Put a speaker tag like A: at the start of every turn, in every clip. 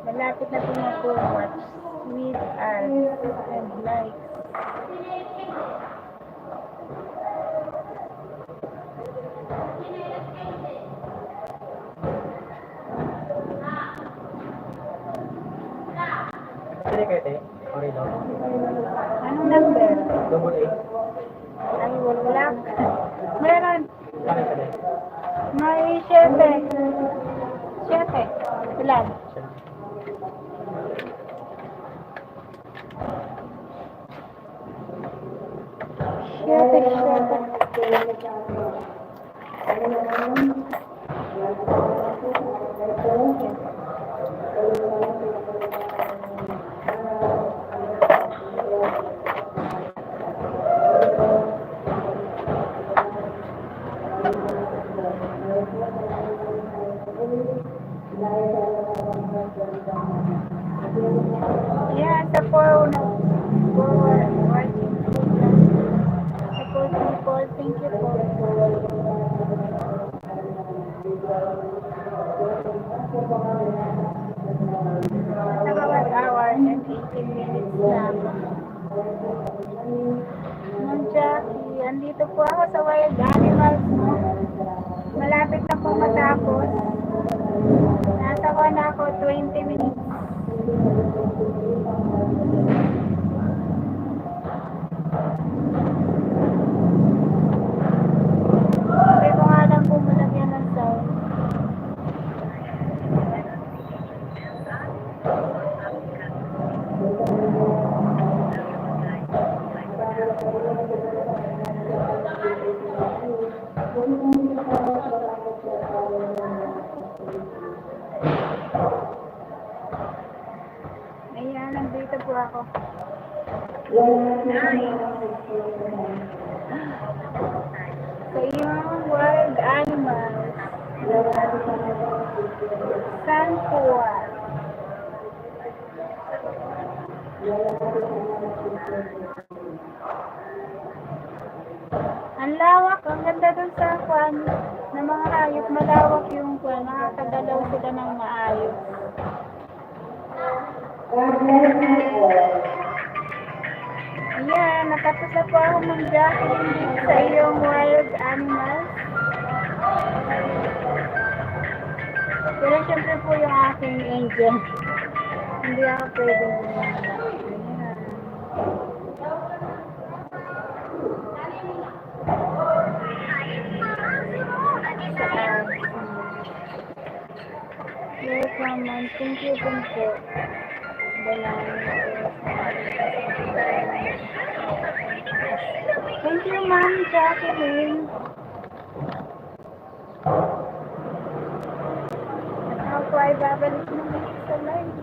A: Malapit na po mag-watch with us and like.
B: Pwede kayo, te? Okay lang.
A: Anong number?
B: Double A.
A: Ay, wala. Meron.
B: Ano siya, te?
A: May 7. 7. Ilan? Yeah, sa 4 na. 4. Support people. Thank you po. Naka 1 hour and 18 minutes na. Ma'am Jackie, andito po ako sa Wild Animals mo. Malapit na po matapos. Nasa 1 ako, 20 minutes. Sabi ko nga lang po malagyan ng sound. Ayan, nandito po ako. Sa iyong wild animals. San Juan. Ang lawak, ang ganda dun sa kwan ng mga hayop. Malawak yung kwan, nakakagalaw sila ng maayos. Ayan, natapos na po ako mag-jacking dito sa iyong wild animals. Pero syempre po yung aking angel. Hindi ako pwede gumana. Welcome, ma'am. Thank you po. Thank you, ma'am Jacqueline. At ako ay babalik naman sa live.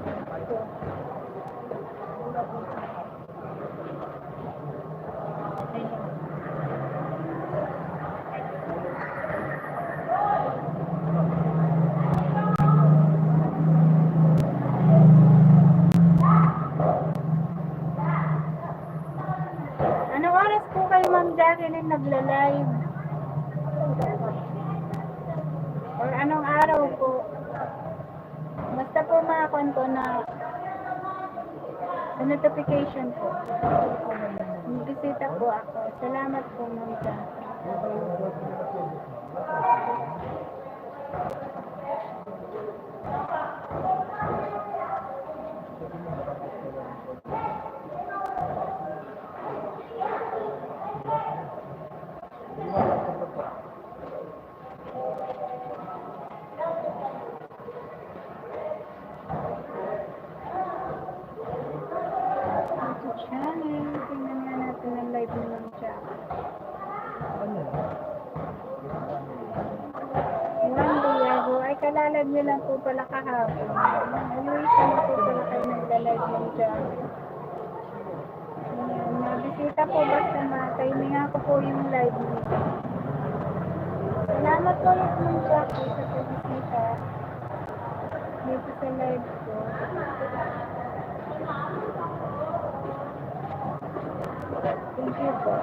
A: Anong oras po kayo, ma'am Jacqueline, nagla-live? Or anong araw po? Basta po makakuan ko na sa notification po. Bisita po ako. Salamat po, ma'am Jacqueline. Channel. Tingnan nga natin ang live ni Ma'am Jacqueline. Juan Diego, ay kalalad niyo lang po pala kahapon. Anyway, sana po pala kayo nagla-live ng Jacqueline. Ayan, mabisita po basta matimingan ko po yung live niyo. Salamat po ulit Ma'am Jacqueline sa pagbisita dito sa live ko. Thank you po.